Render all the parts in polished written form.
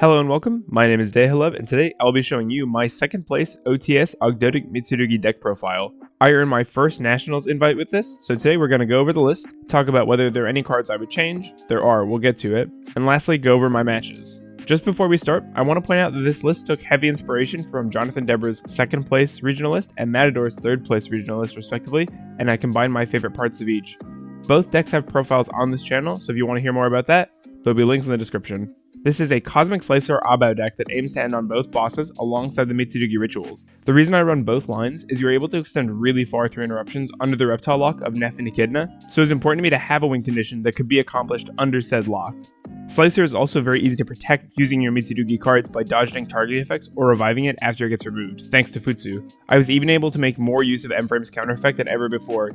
Hello and welcome, my name is Dehalov, and today I'll be showing you my second place OTS Ogdoadic Mitsurugi deck profile. I earned my first Nationals invite with this, so today we're going to go over the list, talk about whether there are any cards I would change, there are, we'll get to it, and lastly go over my matches. Just before we start, I want to point out that this list took heavy inspiration from Jonathan Debrah's second place regional list and Matador's third place regional list respectively, and I combined my favorite parts of each. Both decks have profiles on this channel, so if you want to hear more about that, there'll be links in the description. This is a Cosmic Slicer Abao deck that aims to end on both bosses alongside the Mitsurugi rituals. The reason I run both lines is you're able to extend really far through interruptions under the reptile lock of Nef and Echidna, so it's important to me to have a win condition that could be accomplished under said lock. Slicer is also very easy to protect using your Mitsurugi cards by dodging target effects or reviving it after it gets removed, thanks to Futsu. I was even able to make more use of M-Frame's counter effect than ever before.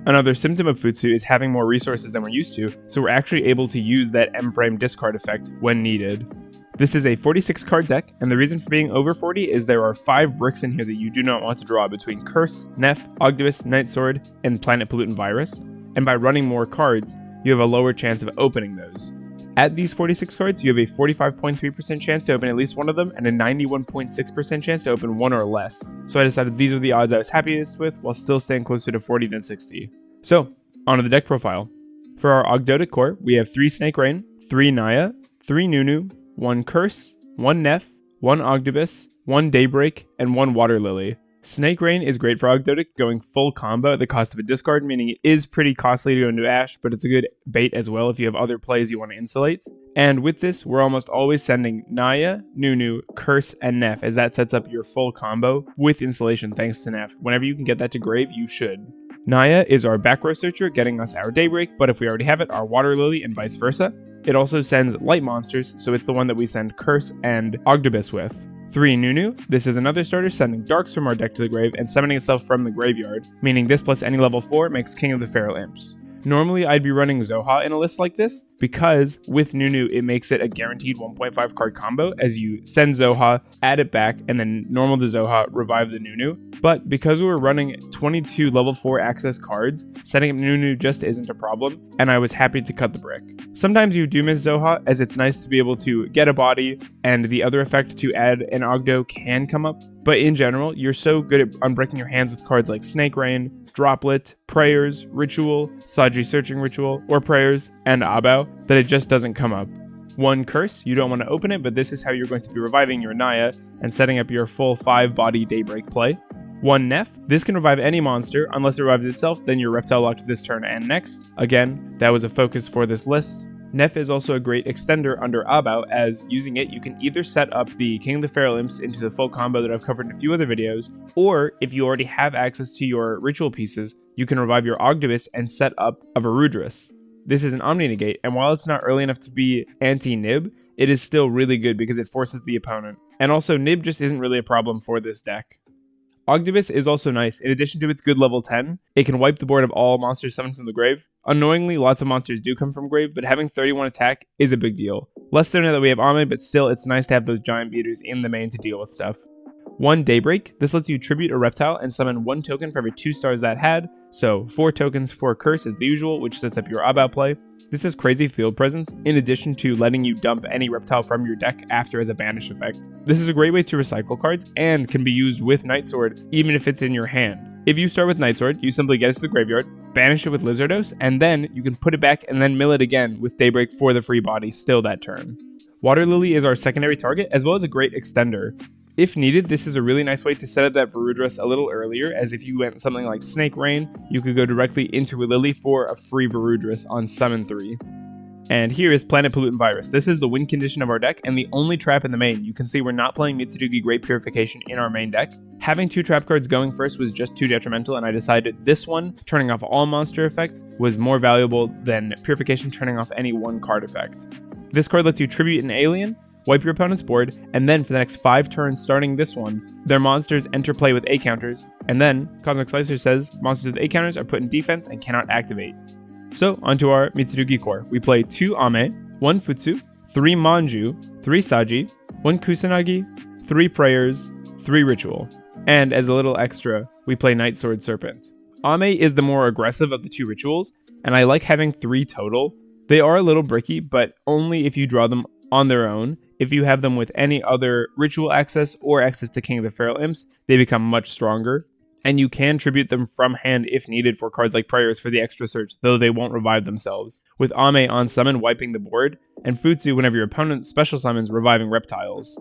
Another symptom of Futsu is having more resources than we're used to, so we're actually able to use that M-Frame discard effect when needed. This is a 46 card deck, and the reason for being over 40 is there are 5 bricks in here that you do not want to draw between Curse, Nef, Ogdoadic, Nightsword, and Planet Pollutant Virus, and by running more cards, you have a lower chance of opening those. At these 46 cards, you have a 45.3% chance to open at least one of them, and a 91.6% chance to open one or less. So I decided these were the odds I was happiest with, while still staying closer to 40 than 60. So, onto the deck profile. For our Ogdoadic core, we have 3 Snake Rain, 3 Naya, 3 Nunu, 1 Curse, 1 Nef, 1 Ogdoadic, 1 Daybreak, and 1 Water Lily. Snake Rain is great for Ogdoadic, going full combo at the cost of a discard, meaning it is pretty costly to go into Ash, but it's a good bait as well if you have other plays you want to insulate. And with this, we're almost always sending Naya, Nunu, Curse, and Nef, as that sets up your full combo with insulation thanks to Nef. Whenever you can get that to grave, you should. Naya is our back row searcher, getting us our Daybreak, but if we already have it, our Water Lily, and vice versa. It also sends light monsters, so it's the one that we send Curse and Ogdoadic with. 3 Nunu, this is another starter sending darks from our deck to the grave and summoning itself from the graveyard, meaning this plus any level 4 makes King of the Feral Imps. Normally I'd be running Zoha in a list like this, because with Nunu it makes it a guaranteed 1.5 card combo as you send Zoha, add it back, and then normal the Zoha, revive the Nunu. But because we were running 22 level 4 access cards, setting up Nunu just isn't a problem, and I was happy to cut the brick. Sometimes you do miss Zoha, as it's nice to be able to get a body, and the other effect to add an Ogdo can come up, but in general, you're so good at unbreaking your hands with cards like Snake Rain, Droplet, Prayers, Ritual, Saji Searching Ritual, or Prayers, and Abao, that it just doesn't come up. 1 Curse, you don't want to open it, but this is how you're going to be reviving your Naya and setting up your full 5-body Daybreak play. 1 Nef, this can revive any monster, unless it revives itself, then you're reptile locked this turn and next. Again, that was a focus for this list. Nef is also a great extender under Abao, as using it you can either set up the King of the Feral Imps into the full combo that I've covered in a few other videos, or if you already have access to your ritual pieces, you can revive your Ogdoadic and set up a Varudris. This is an Omni Negate, and while it's not early enough to be anti-Nib, it is still really good because it forces the opponent. And also, Nib just isn't really a problem for this deck. Ogdoadic is also nice. In addition to its good level 10, it can wipe the board of all monsters summoned from the grave. Annoyingly, lots of monsters do come from grave, but having 31 attack is a big deal. Less so now that we have Ame, but still it's nice to have those giant beaters in the main to deal with stuff. 1 Daybreak, this lets you tribute a reptile and summon 1 token for every 2 stars that had, so 4 tokens for Curse as the usual, which sets up your Abao play. This has crazy field presence, in addition to letting you dump any reptile from your deck after as a banish effect. This is a great way to recycle cards, and can be used with Nightsword, even if it's in your hand. If you start with Nightsword, you simply get it to the graveyard, banish it with Lizardos, and then you can put it back and then mill it again with Daybreak for the free body still that turn. Water Lily is our secondary target, as well as a great extender. If needed, this is a really nice way to set up that Varudris a little earlier, as if you went something like Snake Rain, you could go directly into a Lily for a free Varudris on Summon 3. And here is Planet Pollutant Virus. This is the win condition of our deck, and the only trap in the main. You can see we're not playing Mitsurugi Great Purification in our main deck. Having 2 trap cards going first was just too detrimental, and I decided this one, turning off all monster effects, was more valuable than Purification turning off any 1 card effect. This card lets you tribute an alien, wipe your opponent's board, and then for the next 5 turns starting this one, their monsters enter play with A counters, and then Cosmic Slicer says monsters with A counters are put in defense and cannot activate. So, onto our Mitsurugi core. We play 2 Ame, 1 Futsu, 3 Manju, 3 Saji, 1 Kusanagi, 3 Prayers, 3 Ritual. And as a little extra, we play Nightsword Serpent. Ame is the more aggressive of the 2 rituals, and I like having 3 total. They are a little bricky, but only if you draw them on their own. if you have them with any other ritual access or access to King of the Feral Imps, they become much stronger. And you can tribute them from hand if needed for cards like Prayers for the extra search, though they won't revive themselves, with Ame on summon wiping the board, and Futsu whenever your opponent special summons reviving reptiles.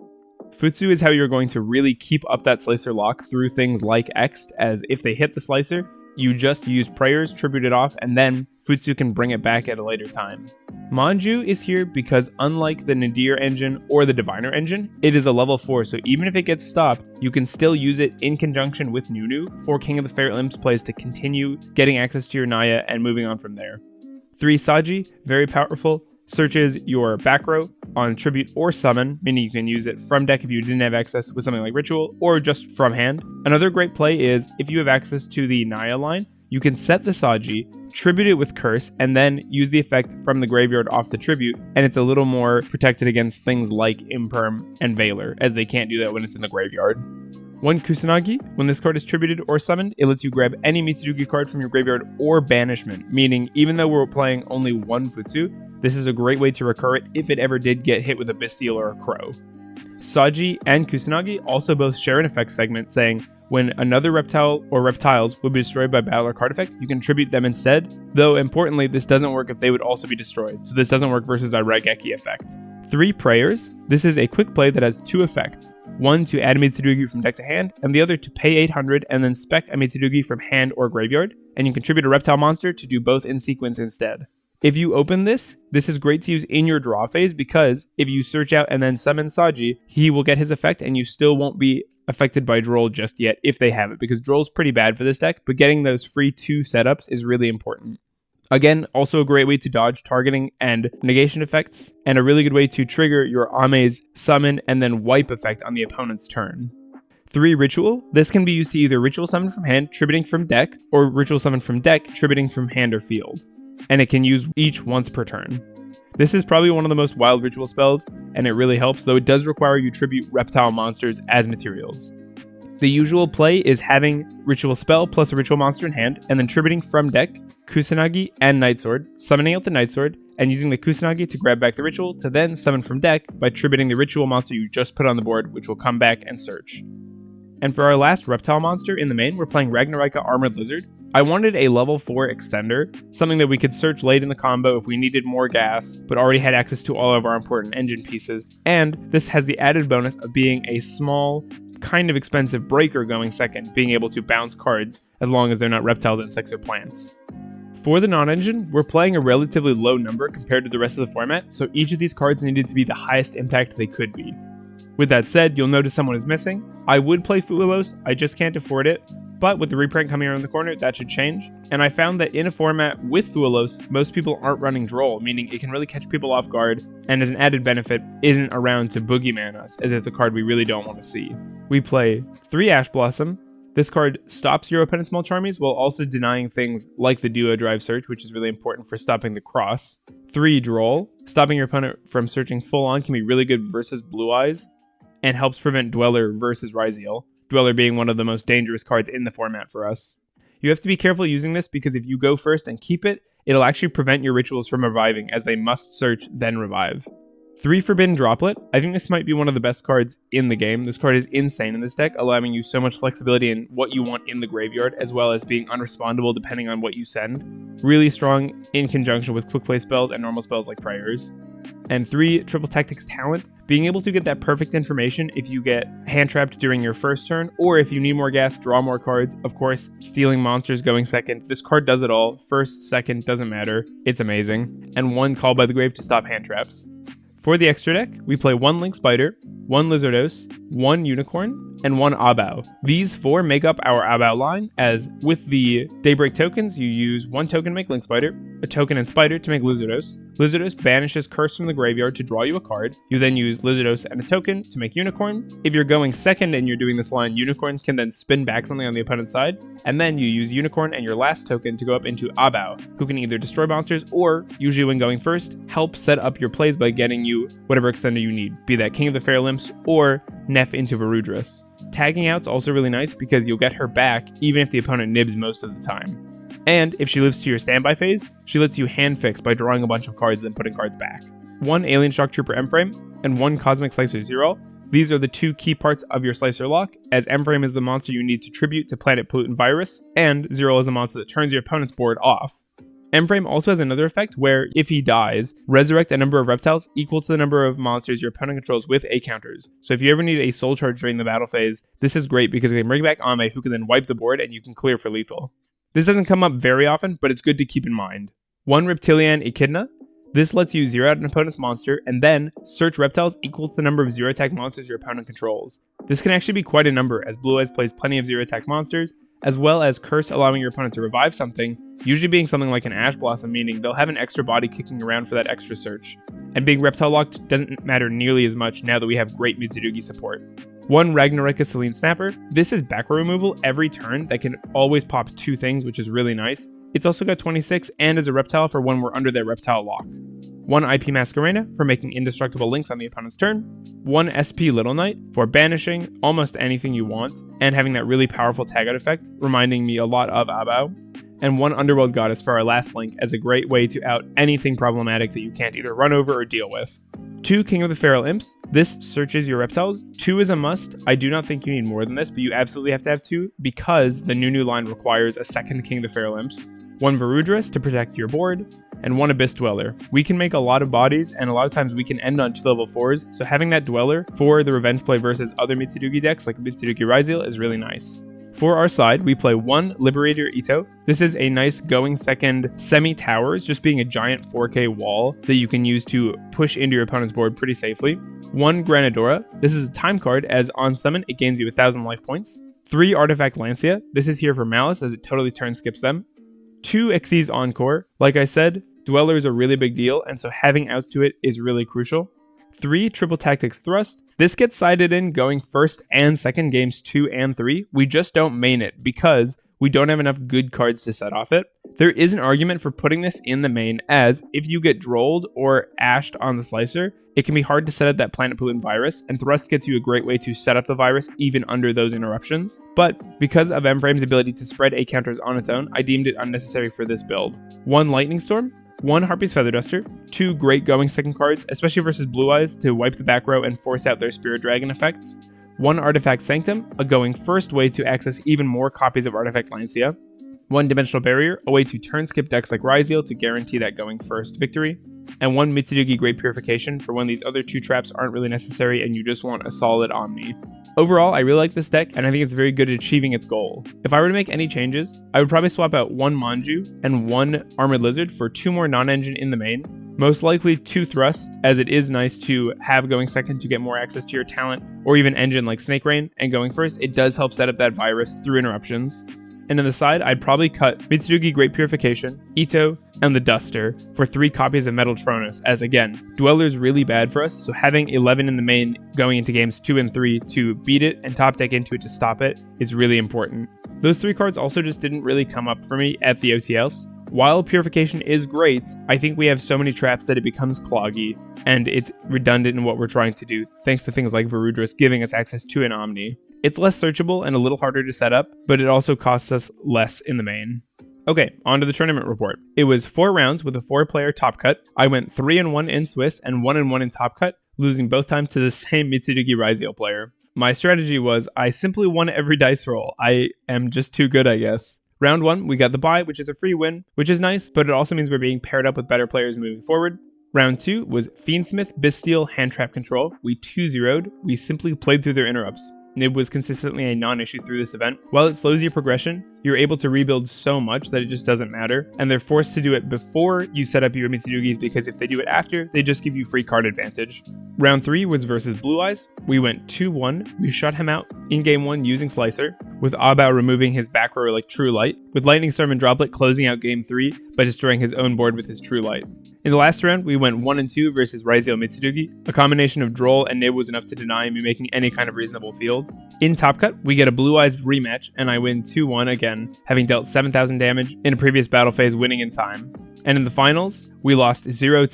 Futsu is how you're going to really keep up that slicer lock through things like Ext, as if they hit the slicer, you just use Prayers, tribute it off, and then Futsu can bring it back at a later time. Manju is here because unlike the Nadir engine or the Diviner engine, it is a level 4, so even if it gets stopped, you can still use it in conjunction with Nunu for King of the Feral Imps plays to continue getting access to your Naya and moving on from there. 3 Saji, very powerful, searches your back row on tribute or summon, meaning you can use it from deck if you didn't have access with something like Ritual, or just from hand. Another great play is if you have access to the Naya line, you can set the Saji, tribute it with Curse, and then use the effect from the graveyard off the tribute, and it's a little more protected against things like Imperm and Veiler, as they can't do that when it's in the graveyard. 1 Kusanagi, when this card is tributed or summoned, it lets you grab any Mitsurugi card from your graveyard or banishment, meaning even though we're playing only 1 Futsu, this is a great way to recur it if it ever did get hit with a Bestial or a Crow. Saji and Kusanagi also both share an effect segment saying, when another reptile or reptiles would be destroyed by battle or card effect, you can tribute them instead, though importantly, this doesn't work if they would also be destroyed, so this doesn't work versus a Raigeki effect. 3 Prayers, this is a quick play that has 2 effects. One to add a Mitsurugi from deck to hand, and the other to pay 800 and then spec a Mitsurugi from hand or graveyard, and you contribute a reptile monster to do both in sequence instead. If you open this is great to use in your draw phase because if you search out and then summon Saji, he will get his effect and you still won't be affected by Droll just yet if they have it, because Droll's pretty bad for this deck, but getting those free 2 setups is really important. Again, also a great way to dodge targeting and negation effects, and a really good way to trigger your Ame's summon and then wipe effect on the opponent's turn. 3 Ritual, this can be used to either Ritual Summon from hand, tributing from deck, or Ritual Summon from deck, tributing from hand or field. And it can use each once per turn. This is probably one of the most wild ritual spells, and it really helps, though it does require you tribute reptile monsters as materials. The usual play is having ritual spell plus a ritual monster in hand, and then tributing from deck, Kusanagi and Nightsword, summoning out the Nightsword, and using the Kusanagi to grab back the ritual to then summon from deck by tributing the ritual monster you just put on the board, which will come back and search. And for our last reptile monster in the main, we're playing Ragnarika Armored Lizard. I wanted a level 4 extender, something that we could search late in the combo if we needed more gas, but already had access to all of our important engine pieces, and this has the added bonus of being a small, kind of expensive breaker going second, being able to bounce cards as long as they're not reptiles, insects, or plants. For the non-engine, we're playing a relatively low number compared to the rest of the format, so each of these cards needed to be the highest impact they could be. With that said, you'll notice someone is missing. I would play Fuelos, I just can't afford it, but with the reprint coming around the corner, that should change. And I found that in a format with Fuelos, most people aren't running Droll, meaning it can really catch people off guard, and as an added benefit, isn't around to boogeyman us, as it's a card we really don't want to see. We play 3 Ash Blossom. This card stops your opponent's Mulch armies while also denying things like the Duo Drive Search, which is really important for stopping the cross. 3 Droll. Stopping your opponent from searching full on can be really good versus Blue Eyes, and helps prevent Dweller versus Ryziel, Dweller being one of the most dangerous cards in the format for us. You have to be careful using this because if you go first and keep it, it'll actually prevent your rituals from reviving, as they must search then revive. 3 Forbidden Droplet. I think this might be one of the best cards in the game. This card is insane in this deck, allowing you so much flexibility in what you want in the graveyard, as well as being unrespondable depending on what you send. Really strong in conjunction with quick play spells and normal spells like Prayers. And 3 Triple Tactics Talent. Being able to get that perfect information if you get hand trapped during your first turn, or if you need more gas, draw more cards. Of course, stealing monsters going second. This card does it all. First, second, doesn't matter. It's amazing. And 1 Call by the Grave to stop hand traps. For the extra deck, we play 1 Link Spider, 1 Lizardos, 1 Unicorn, and 1 Abao. These 4 make up our Abao line, as with the Daybreak tokens, you use 1 token to make Link Spider, a token and Spider to make Lizardos. Lizardos banishes Curse from the graveyard to draw you a card. You then use Lizardos and a token to make Unicorn. If you're going second and you're doing this line, Unicorn can then spin back something on the opponent's side, and then you use Unicorn and your last token to go up into Abao, who can either destroy monsters or, usually when going first, help set up your plays by getting you whatever extender you need, be that King of the Feral Imps or Neff into Varudras. Tagging out's also really nice because you'll get her back even if the opponent nibs most of the time. And if she lives to your standby phase, she lets you hand fix by drawing a bunch of cards then putting cards back. 1 Alien Shock Trooper M-Frame. and 1 Cosmic Slicer Zero. These are the 2 key parts of your Slicer lock, as M-Frame is the monster you need to tribute to Planet Polten Virus, and Zero is the monster that turns your opponent's board off. M-Frame also has another effect where, if he dies, resurrect a number of reptiles equal to the number of monsters your opponent controls with A counters. So if you ever need a soul charge during the battle phase, this is great because it can bring back Ame, who can then wipe the board and you can clear for lethal. This doesn't come up very often, but it's good to keep in mind. 1 Reptilian Echidna. This lets you zero out an opponent's monster, and then search reptiles equal to the number of zero attack monsters your opponent controls. This can actually be quite a number, as Blue Eyes plays plenty of zero attack monsters, as well as Curse allowing your opponent to revive something, usually being something like an Ash Blossom, meaning they'll have an extra body kicking around for that extra search. And being reptile locked doesn't matter nearly as much now that we have great Mitsurugi support. 1 Ragnarika Selene Snapper. This is back row removal every turn that can always pop 2 things, which is really nice. It's also got 26 and is a reptile for when we're under their reptile lock. 1 IP Masquerena for making indestructible links on the opponent's turn. 1 SP Little Knight for banishing almost anything you want and having that really powerful tag out effect, reminding me a lot of Abao. And 1 Underworld Goddess for our last link as a great way to out anything problematic that you can't either run over or deal with. 2 King of the Feral Imps. This searches your reptiles. 2 is a must. I do not think you need more than this, but you absolutely have to have 2 because the new line requires a second King of the Feral Imps. 1 Varudrus to protect your board, and 1 Abyss Dweller. We can make a lot of bodies, and a lot of times we can end on 2 level 4s, so having that Dweller for the revenge play versus other Mitsurugi decks like Mitsurugi Ryzeal is really nice. For our side, we play 1 Liberator Ito. This is a nice going second semi-towers, just being a giant 4K wall that you can use to push into your opponent's board pretty safely. 1 Granadora. This is a time card, as on summon, it gains you 1,000 life points. 3 Artifact Lancia. This is here for Malice, as it totally turn skips them. 2 Xyz Encore. Like I said, Dweller is a really big deal, and so having outs to it is really crucial. 3 Triple Tactics Thrust. This gets sided in going first and second games 2 and 3. We just don't main it because we don't have enough good cards to set off it. There is an argument for putting this in the main, as if you get drolled or ashed on the slicer, it can be hard to set up that Planet Pollutant virus, and Thrust gets you a great way to set up the virus even under those interruptions. But because of M-Frame's ability to spread A counters on its own, I deemed it unnecessary for this build. 1 Lightning Storm. 1 Harpy's Feather Duster, 2 great going second cards, especially versus Blue Eyes, to wipe the back row and force out their Spirit Dragon effects. 1 Artifact Sanctum, a going first way to access even more copies of Artifact Lancia. 1 Dimensional Barrier, a way to turn skip decks like Ryzeal to guarantee that going first victory. And 1 Mitsurugi Great Purification for when these other 2 traps aren't really necessary and you just want a solid Omni. Overall, I really like this deck, and I think it's very good at achieving its goal. If I were to make any changes, I would probably swap out 1 Manju and 1 Armored Lizard for 2 more non-engine in the main. Most likely 2 Thrust, as it is nice to have going second to get more access to your talent, or even engine like Snake Rain, and going first, it does help set up that virus through interruptions. And on the side, I'd probably cut Mitsurugi Great Purification, Ito, and the Duster for 3 copies of Metal Tronus, as again, Dweller's really bad for us, so having 11 in the main going into games 2 and 3 to beat it and top deck into it to stop it is really important. Those 3 cards also just didn't really come up for me at the OTS. While Purification is great, I think we have so many traps that it becomes cloggy, and it's redundant in what we're trying to do, thanks to things like Varudrus giving us access to an Omni. It's less searchable and a little harder to set up, but it also costs us less in the main. Okay, on to the tournament report. It was 4 rounds with a 4-player top cut. I went 3-1 in Swiss and 1-1 in top cut, losing both times to the same Mitsurugi Ryzeal player. My strategy was I simply won every dice roll. I am just too good, I guess. Round 1, we got the bye, which is a free win, which is nice, but it also means we're being paired up with better players moving forward. Round 2 was Fiendsmith, Bisteel, Hand Trap Control. We 2-0'd. We simply played through their interrupts. Nib was consistently a non-issue through this event. While it slows your progression, you're able to rebuild so much that it just doesn't matter, and they're forced to do it before you set up your Mitsurugis because if they do it after, they just give you free card advantage. Round 3 was versus Blue Eyes. We went 2-1. We shut him out in game 1 using Slicer, with Abao removing his back row like True Light, with Lightning Storm and Droplet closing out game 3 by destroying his own board with his True Light. In the last round, we went 1-2 versus Ryzeal Mitsurugi. A combination of Droll and Nib was enough to deny me making any kind of reasonable field. In Top Cut, we get a Blue Eyes rematch, and I win 2-1 again, having dealt 7,000 damage in a previous battle phase, winning in time. And in the finals, we lost 0-2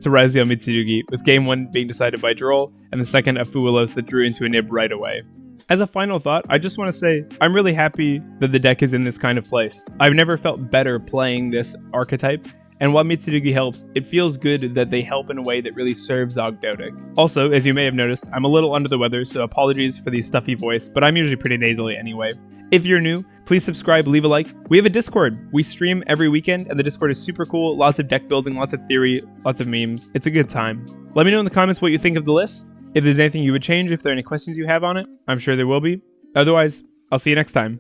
to Ryzeal Mitsurugi, with game 1 being decided by Droll, and the second a Fuelos that drew into a Nib right away. As a final thought, I just want to say I'm really happy that the deck is in this kind of place. I've never felt better playing this archetype, and while Mitsurugi helps, it feels good that they help in a way that really serves Ogdoadic. Also, as you may have noticed, I'm a little under the weather, so apologies for the stuffy voice, but I'm usually pretty nasally anyway. If you're new, please subscribe, leave a like. We have a Discord. We stream every weekend, and the Discord is super cool. Lots of deck building, lots of theory, lots of memes. It's a good time. Let me know in the comments what you think of the list. If there's anything you would change, if there are any questions you have on it, I'm sure there will be. Otherwise, I'll see you next time.